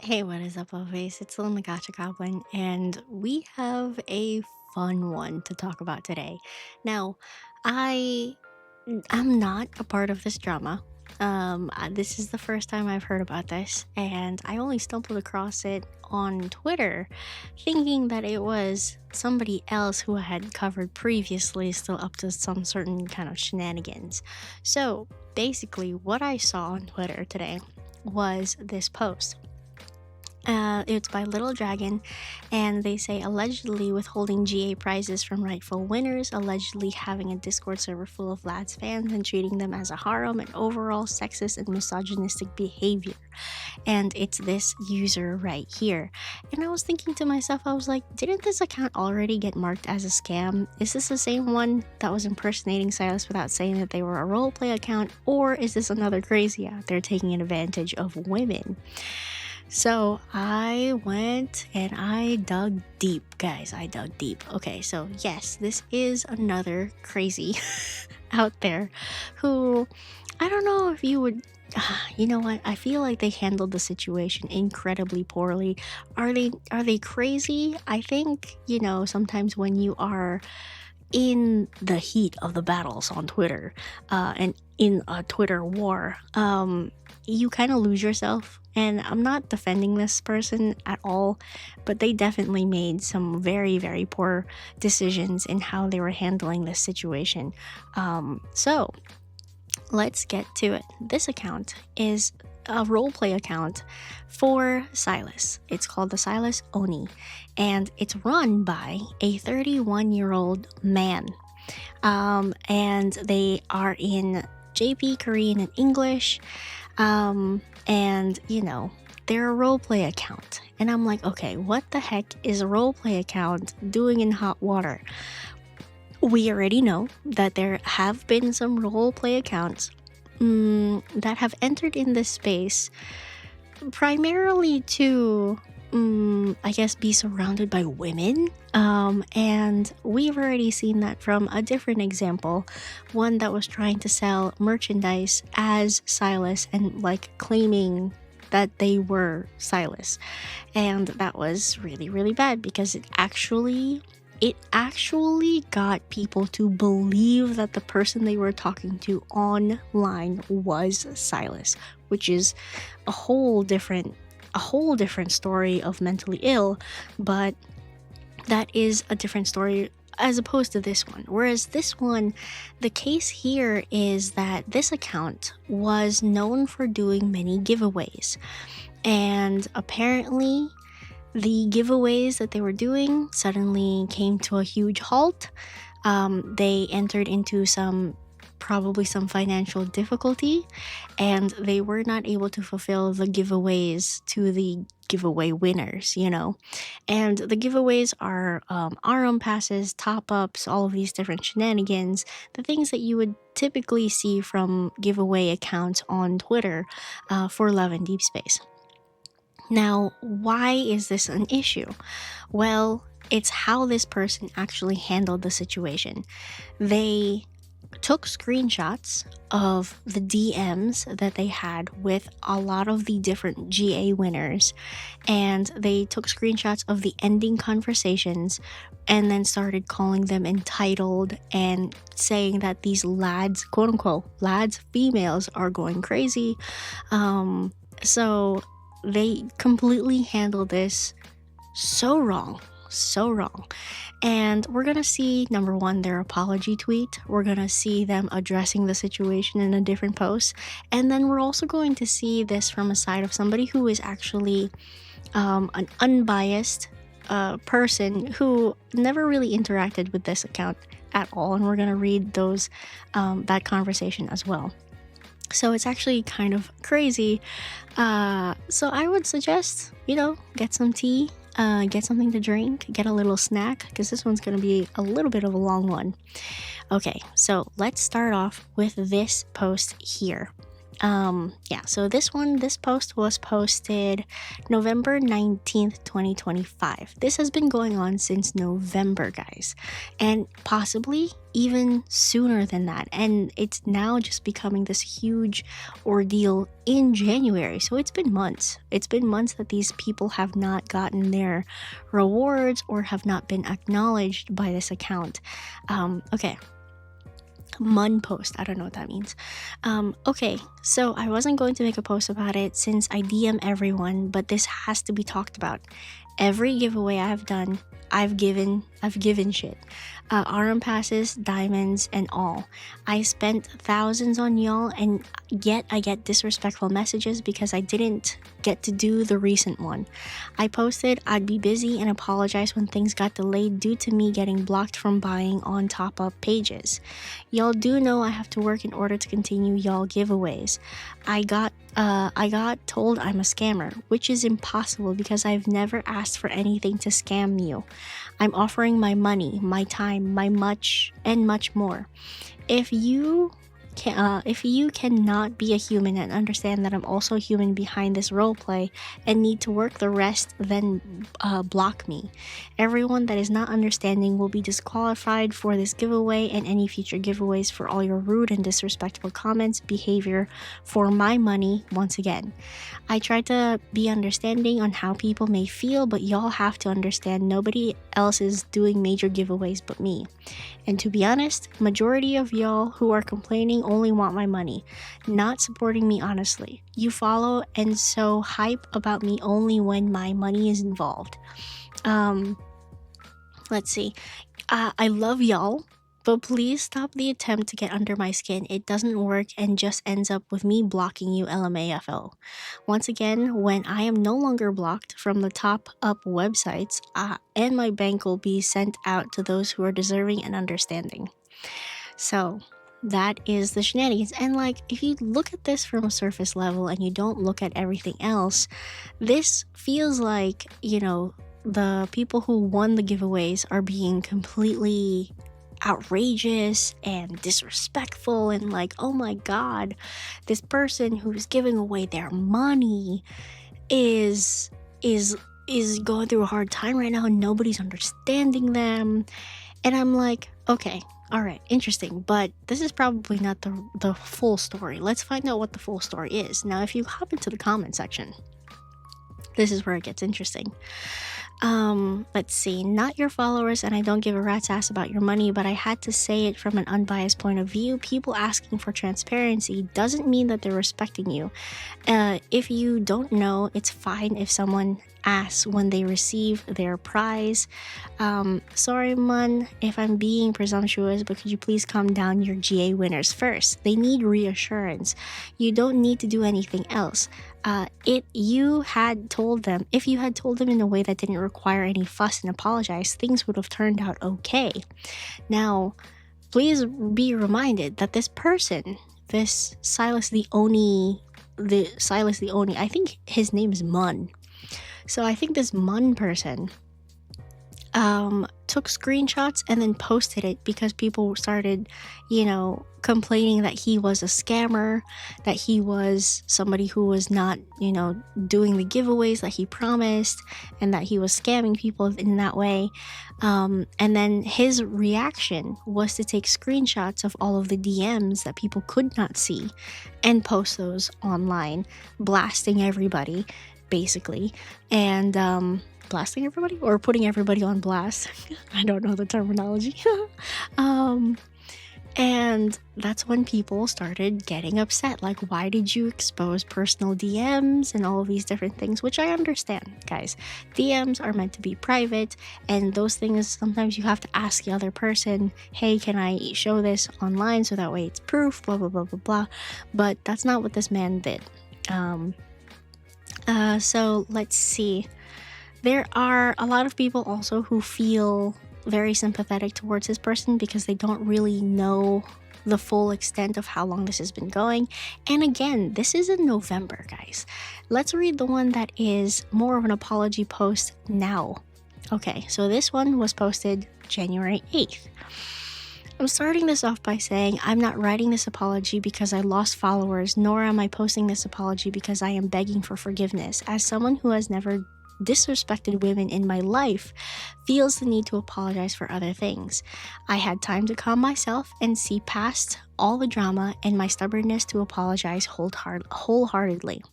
Hey, what is up, Always? It's Lil Gacha Goblin, and we have a fun one to talk about today. Now, I I'm not a part of this drama. This is the first time I've heard about this, and I only stumbled across it on Twitter, thinking that it was somebody else who had covered previously, still up to some certain kind of shenanigans. So basically, what I saw on Twitter today was this post. It's by Little Dragon, and they say allegedly withholding GA prizes from rightful winners, allegedly having a Discord server full of lads fans and treating them as a harem, and overall sexist and misogynistic behavior. And it's this user right here. And I was thinking to myself, I was like, didn't this account already get marked as a scam? Is this the same one that was impersonating Silas without saying that they were a roleplay account? Or is this another crazy out there taking advantage of women? So I went and I dug deep, guys. I dug deep. Okay, so yes, this is another crazy out there who I don't know if you would. You know what? I feel like they handled the situation incredibly poorly. Are they crazy? I think, sometimes when you are in the heat of the battles on Twitter, and in a Twitter war, you kind of lose yourself. And I'm not defending this person at all, but they definitely made some very, very poor decisions in how they were handling this situation. So let's get to it. This account is a roleplay account for Silas. It's called the Silas Oni, and it's run by a 31-year-old man. And they are in JP, Korean, and English. And they're a roleplay account. And I'm like, okay, what the heck is a roleplay account doing in hot water? We already know that there have been some roleplay accounts that have entered in this space primarily to, I guess, be surrounded by women. And we've already seen that from a different example, one that was trying to sell merchandise as Silas and like claiming that they were Silas. And that was really, really bad because it actually got people to believe that the person they were talking to online was Silas, which is a whole different story of mentally ill, but that is a different story as opposed to this one. Whereas this one, the case here is that this account was known for doing many giveaways, and apparently the giveaways that they were doing suddenly came to a huge halt. They entered into probably some financial difficulty, and they were not able to fulfill the giveaways to the giveaway winners, And the giveaways are RM passes, top ups, all of these different shenanigans, the things that you would typically see from giveaway accounts on Twitter for Love and Deepspace. Now, why is this an issue? Well, it's how this person actually handled the situation. They took screenshots of the DMs that they had with a lot of the different GA winners, and they took screenshots of the ending conversations and then started calling them entitled and saying that these lads, quote unquote, lads, females are going crazy. So they completely handled this so wrong, so wrong. And we're gonna see, number one, their apology tweet. We're gonna see them addressing the situation in a different post. And then we're also going to see this from a side of somebody who is actually an unbiased person who never really interacted with this account at all. And we're gonna read that conversation as well. So it's actually kind of crazy. So I would suggest, get some tea, get something to drink, get a little snack, because this one's going to be a little bit of a long one. Okay, so let's start off with this post here. Yeah, so this post was posted November 19th, 2025. This has been going on since November, guys, and possibly even sooner than that. And it's now just becoming this huge ordeal in January. So it's been months. It's been months that these people have not gotten their rewards or have not been acknowledged by this account. Okay, Mun post. I don't know what that means. Okay, so I wasn't going to make a post about it since I DM everyone, but this has to be talked about. Every giveaway I've done, I've given shit. RM passes, diamonds, and all. I spent thousands on y'all, and yet I get disrespectful messages because I didn't get to do the recent one. I posted I'd be busy and apologize when things got delayed due to me getting blocked from buying on top-up pages. Y'all do know I have to work in order to continue y'all giveaways. I got told I'm a scammer, which is impossible because I've never asked for anything to scam you. I'm offering my money, my time, my much, and much more. If you cannot be a human and understand that I'm also a human behind this roleplay and need to work the rest, then block me. Everyone that is not understanding will be disqualified for this giveaway and any future giveaways for all your rude and disrespectful comments, behavior for my money once again. I try to be understanding on how people may feel, but y'all have to understand nobody else is doing major giveaways but me. And to be honest, majority of y'all who are complaining only want my money, not supporting me honestly. You follow and so hype about me only when my money is involved. Let's see. I love y'all, but please stop the attempt to get under my skin. It doesn't work and just ends up with me blocking you LMAFO. Once again, when I am no longer blocked from the top up websites, and my bank will be sent out to those who are deserving and understanding. So that is the shenanigans. And like, if you look at this from a surface level and you don't look at everything else, this feels like, the people who won the giveaways are being completely outrageous and disrespectful and like, oh my god, this person who's giving away their money is going through a hard time right now and nobody's understanding them. And I'm like, okay, all right, interesting, but this is probably not the full story. Let's find out what the full story is. Now, if you hop into the comment section, this is where it gets interesting. Let's see, not your followers, and I don't give a rat's ass about your money, but I had to say it from an unbiased point of view. People asking for transparency doesn't mean that they're respecting you. If you don't know, it's fine if someone asks when they receive their prize. Sorry, Mun, if I'm being presumptuous, but could you please calm down your GA winners first? They need reassurance. You don't need to do anything else. If you had told them in a way that didn't require any fuss and apologize, things would have turned out okay. Now, please be reminded that this person, this Silas the Oni, I think his name is Mun. So I think this Mun person took screenshots and then posted it because people started, complaining that he was a scammer, that he was somebody who was not, doing the giveaways that he promised, and that he was scamming people in that way. And then his reaction was to take screenshots of all of the DMs that people could not see and post those online, blasting everybody, basically. And blasting everybody or putting everybody on blast. I don't know the terminology. And that's when people started getting upset. Like, why did you expose personal DMs and all of these different things? Which I understand, guys. DMs are meant to be private, and those things, sometimes you have to ask the other person, hey, can I show this online so that way it's proof, blah, blah, blah, blah, blah. But that's not what this man did. So let's see. There are a lot of people also who feel very sympathetic towards this person because they don't really know the full extent of how long this has been going. And again, this is in November, guys. Let's read the one that is more of an apology post now. Okay, so this one was posted January 8th. I'm starting this off by saying I'm not writing this apology because I lost followers, nor am I posting this apology because I am begging for forgiveness. As someone who has never disrespected women in my life, feels the need to apologize for other things. I had time to calm myself and see past all the drama and my stubbornness to apologize wholeheartedly.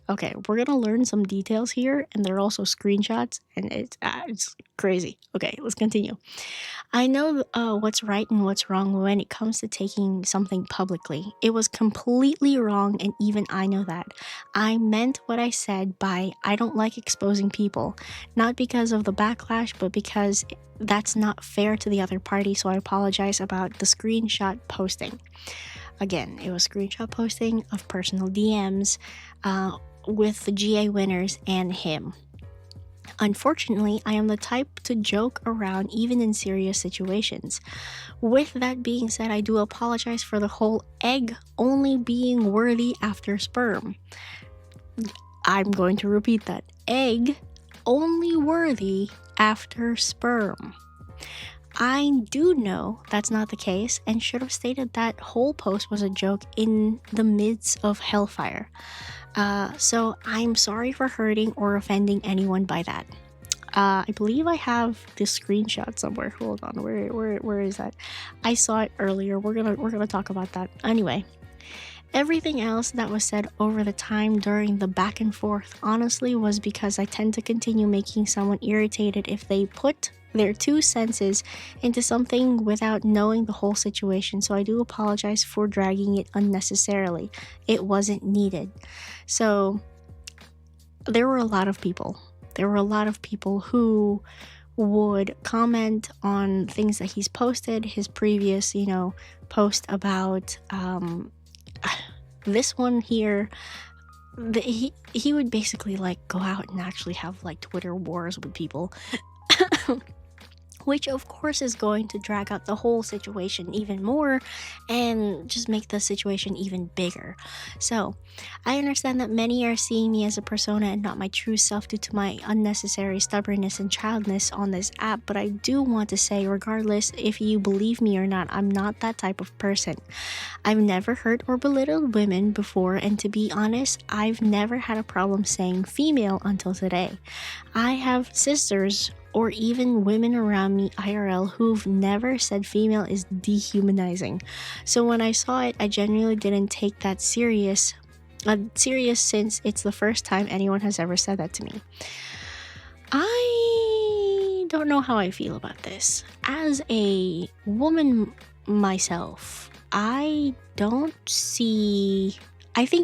Okay, we're gonna learn some details here, and they're also screenshots, and it's crazy. Okay, let's continue. I know what's right and what's wrong when it comes to taking something publicly. It was completely wrong, and even I know that. I meant what I said by I don't like exposing people, not because of the backlash, but because that's not fair to the other party, so I apologize about the screenshot posting. Again, it was screenshot posting of personal DMs with the GA winners and him. Unfortunately, I am the type to joke around even in serious situations. With that being said, I do apologize for the whole egg only being worthy after sperm. I'm going to repeat that. Egg only worthy after sperm. I do know that's not the case and should have stated that whole post was a joke in the midst of hellfire. So I'm sorry for hurting or offending anyone by that. I believe I have this screenshot somewhere. Hold on, where is that? I saw it earlier. We're gonna talk about that anyway. Everything else that was said over the time during the back and forth honestly was because I tend to continue making someone irritated if they put their two senses into something without knowing the whole situation. So I do apologize for dragging it unnecessarily. It wasn't needed. So there were a lot of people. There were a lot of people who would comment on things that he's posted, his previous, post about this one here. He would basically like go out and actually have like Twitter wars with people. Which of course is going to drag out the whole situation even more and just make the situation even bigger. So I understand that many are seeing me as a persona and not my true self due to my unnecessary stubbornness and childness on this app, but I do want to say, regardless if you believe me or not, I'm not that type of person. I've never hurt or belittled women before, and to be honest, I've never had a problem saying female until today. I have sisters or even women around me IRL who've never said female is dehumanizing. So when I saw it, I genuinely didn't take that serious since it's the first time anyone has ever said that to me. I don't know how I feel about this. As a woman myself, I think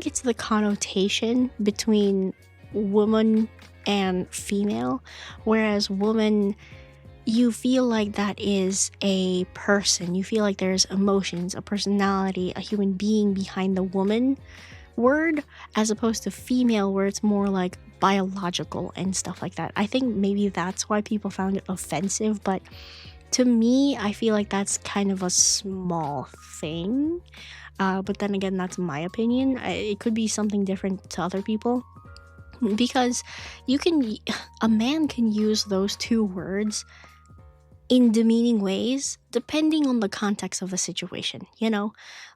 it's the connotation between woman and female, whereas woman, you feel like that is a person. You feel like there's emotions, a personality, a human being behind the woman word, as opposed to female, where it's more like biological and stuff like that. I think maybe that's why people found it offensive, but to me, I feel like that's kind of a small thing. But then again, that's my opinion. It could be something different to other people. Because a man can use those two words in demeaning ways depending on the context of the situation,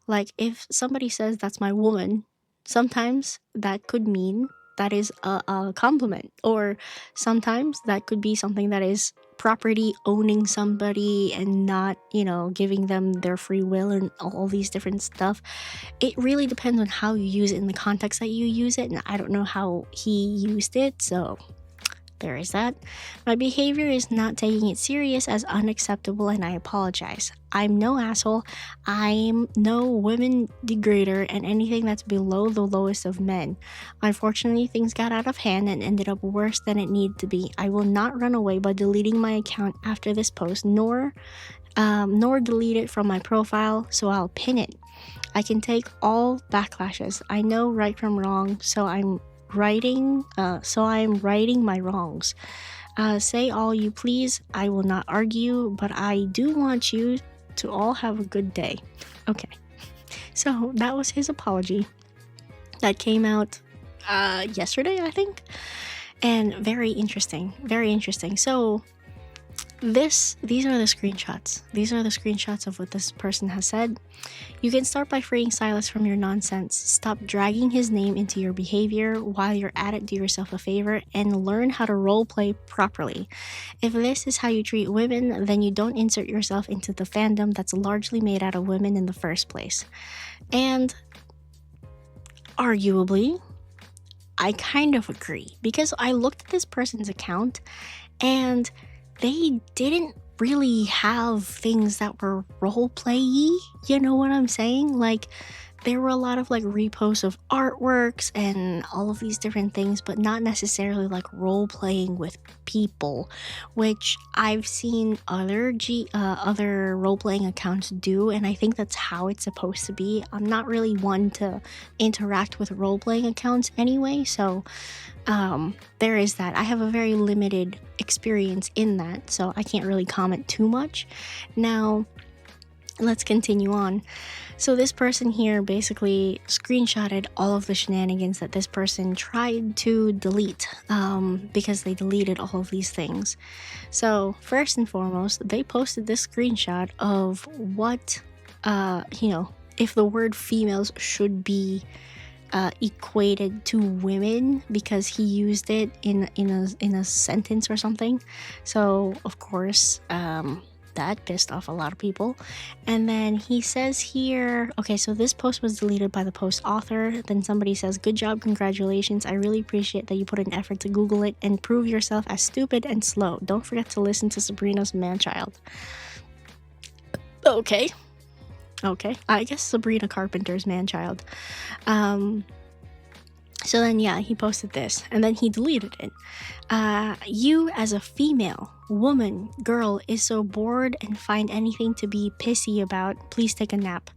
Like if somebody says that's my woman, sometimes that could mean that is a compliment, or sometimes that could be something that is property owning somebody and not, giving them their free will and all these different stuff. It really depends on how you use it in the context that you use it, and I don't know how he used it, so there is that. My behavior is not taking it serious as unacceptable, and I apologize. I'm no asshole. I'm no women degrader and anything that's below the lowest of men. Unfortunately, things got out of hand and ended up worse than it needed to be. I will not run away by deleting my account after this post, nor delete it from my profile, so I'll pin it. I can take all backlashes. I know right from wrong, so I'm righting my wrongs. Say all you please. I will not argue, but I do want you to all have a good day. Okay. So that was his apology. That came out yesterday, I think. And very interesting. Very interesting. So these are the screenshots. These are the screenshots of what this person has said. You can start by freeing Silas from your nonsense. Stop dragging his name into your behavior. While you're at it, do yourself a favor and learn how to roleplay properly. If this is how you treat women, then you don't insert yourself into the fandom that's largely made out of women in the first place. And arguably, I kind of agree, because I looked at this person's account and they didn't really have things that were roleplay-y, you know what I'm saying? Like, there were a lot of like reposts of artworks and all of these different things, but not necessarily like role-playing with people, which I've seen other role-playing accounts do, and I think that's how it's supposed to be. I'm not really one to interact with role-playing accounts anyway, so there is that. I have a very limited experience in that, so I can't really comment too much. Now, let's continue on. So this person here basically screenshotted all of the shenanigans that this person tried to delete, because they deleted all of these things. So first and foremost, they posted this screenshot of what, if the word females should be equated to women, because he used it in a sentence or something. So of course, that pissed off a lot of people. And then he says here, okay, so this post was deleted by the post author. Then somebody says, good job, congratulations, I really appreciate that you put an effort to Google it and prove yourself as stupid and slow. Don't forget to listen to Sabrina's man-child. Okay, I guess Sabrina Carpenter's man-child. So then, yeah, he posted this, and then he deleted it. You as a female, woman, girl, is so bored and find anything to be pissy about. Please take a nap.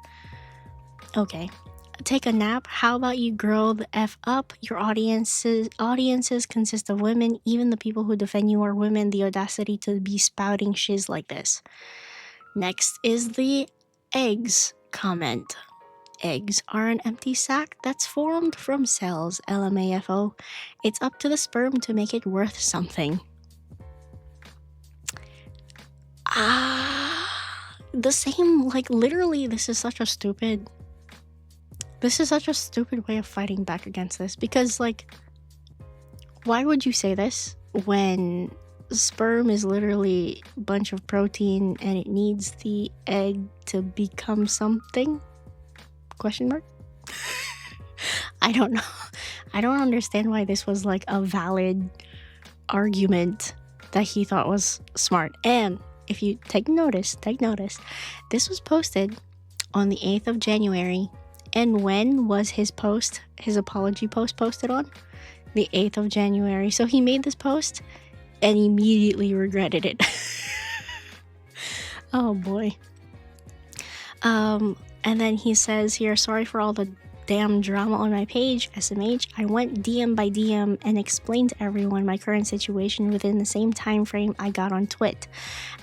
Okay, take a nap? How about you grow the F up? Your audiences consist of women. Even the people who defend you are women. The audacity to be spouting shiz like this. Next is the eggs comment. Eggs are an empty sac that's formed from cells, LMAFO. It's up to the sperm to make it worth something. The same, like, literally, this is such a stupid way of fighting back against this, because, like, why would you say this when sperm is literally a bunch of protein and it needs the egg to become something? Question mark? I don't know. I don't understand why this was like a valid argument that he thought was smart. And if you take notice, this was posted on the 8th of January. And when was his apology post posted on? The 8th of January. So he made this post and immediately regretted it. Oh boy. And then he says here, sorry for all the damn drama on my page, SMH. I went DM by DM and explained to everyone my current situation within the same time frame I got on Twit,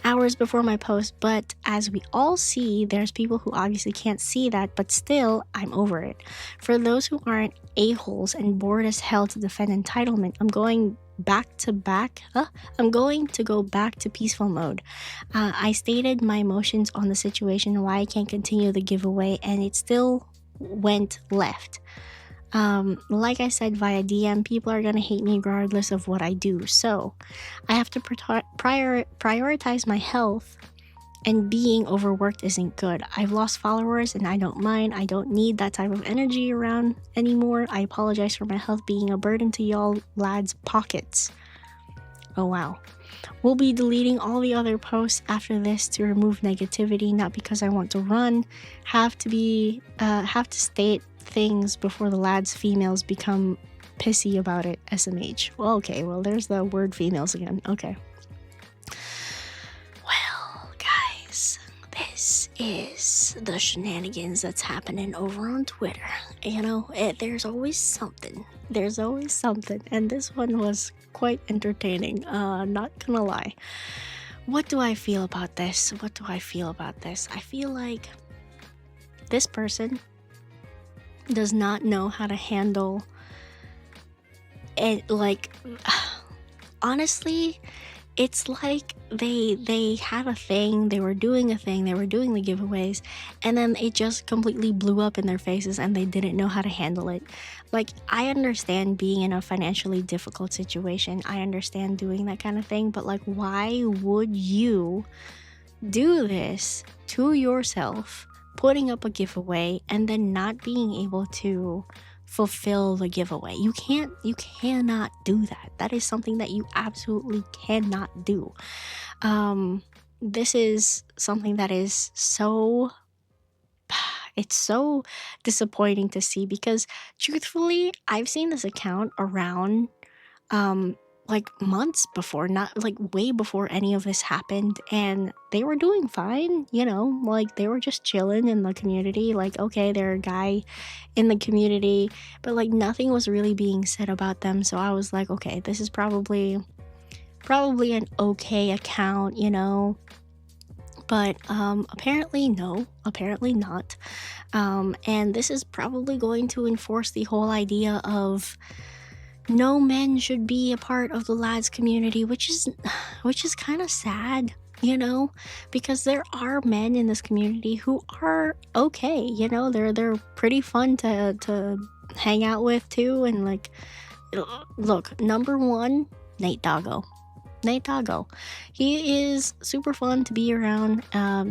hours before my post. But as we all see, there's people who obviously can't see that, but still, I'm over it. For those who aren't a-holes and bored as hell to defend entitlement, I'm going to go back to peaceful mode. I stated my emotions on the situation, why I can't continue the giveaway, and it still went left. Like I said via DM, people are gonna hate me regardless of what I do, so I have to prioritize my health, and being overworked isn't good. I've lost followers and I don't mind. I don't need that type of energy around anymore. I apologize for my health being a burden to y'all lads' pockets. Oh wow. We'll be deleting all the other posts after this to remove negativity, not because I want to run. Have to state things before the lads' females become pissy about it, SMH. Well, okay, well, there's the word females again. Okay. This is the shenanigans that's happening over on Twitter. You know, there's always something. And this one was quite entertaining, not gonna lie. What do I feel about this? I feel like this person does not know how to handle it. Like, honestly, it's like they had a thing, they were doing a thing, they were doing the giveaways, and then it just completely blew up in their faces and they didn't know how to handle it. Like, I understand being in a financially difficult situation, I understand doing that kind of thing, but like, why would you do this to yourself, putting up a giveaway and then not being able to fulfill the giveaway? You cannot do that. That is something that you absolutely cannot do. Um this is something that is so it's so disappointing to see, because truthfully, I've seen this account around um like months before, not like way before any of this happened, and they were doing fine, like they were just chilling in the community. Like, okay, they're a guy in the community, but like nothing was really being said about them. So I was like, okay, this is probably an okay account, but apparently no, apparently not. And this is probably going to enforce the whole idea of no men should be a part of the lads community, which is kind of sad, because there are men in this community who are okay, they're pretty fun to hang out with too. And like, look, number one, Nate Doggo. Nate Doggo. He is super fun to be around.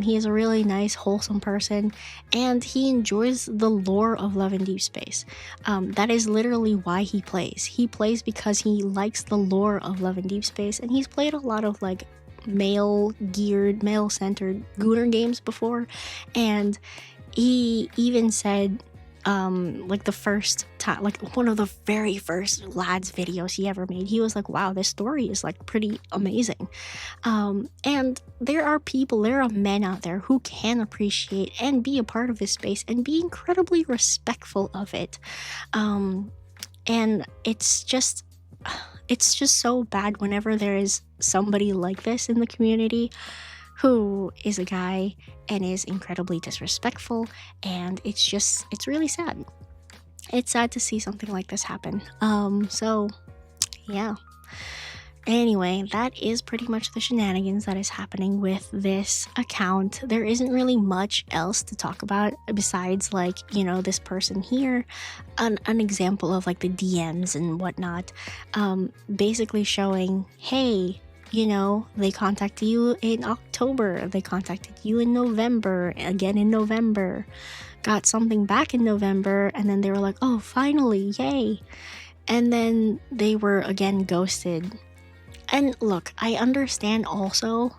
He is a really nice, wholesome person, and he enjoys the lore of Love and Deep Space. That is literally why he plays. He plays because he likes the lore of Love and Deep Space, and he's played a lot of like male-geared, male-centered Gooner games before, and he even said like the first time, like one of the very first lads videos he ever made, he was like, wow, this story is like pretty amazing. And there are men out there who can appreciate and be a part of this space and be incredibly respectful of it. And it's just so bad whenever there is somebody like this in the community who is a guy and is incredibly disrespectful, and it's really sad. It's sad to see something like this happen. So yeah. Anyway, that is pretty much the shenanigans that is happening with this account. There isn't really much else to talk about besides, like, this person here, an example of like the DMs and whatnot, basically showing, hey, they contacted you in October, they contacted you in November, again in November, got something back in November, and then they were like, oh, finally, yay. And then they were again ghosted. And look, I understand also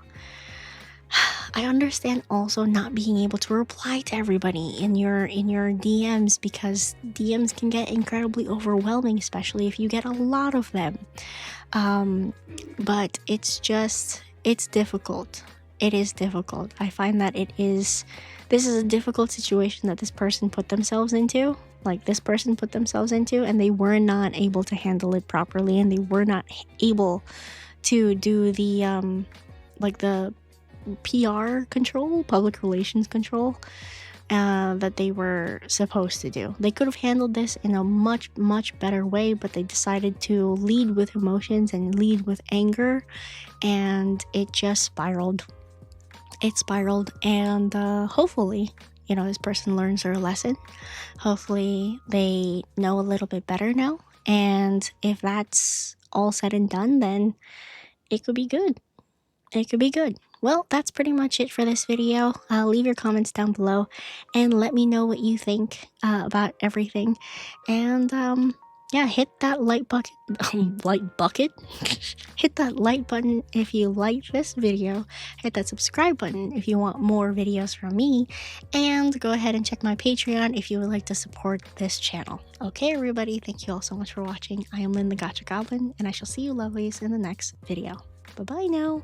not being able to reply to everybody in your DMs, because DMs can get incredibly overwhelming, especially if you get a lot of them. But it's difficult. It is difficult. I find that this is a difficult situation that this person put themselves into. And they were not able to handle it properly, and they were not able to do the the PR control, public relations control, that they were supposed to do. They could have handled this in a much, much better way, but they decided to lead with emotions and lead with anger, and it just spiraled. It spiraled, and hopefully, this person learns their lesson. Hopefully, they know a little bit better now, and if that's all said and done, then it could be good. It could be good. Well, that's pretty much it for this video. Leave your comments down below and let me know what you think about everything. And yeah, hit that like bucket, hit that like button if you like this video. Hit that subscribe button if you want more videos from me. And go ahead and check my Patreon if you would like to support this channel. Okay, everybody, thank you all so much for watching. I am Lynn the Gacha Goblin, and I shall see you lovelies in the next video. Bye-bye now.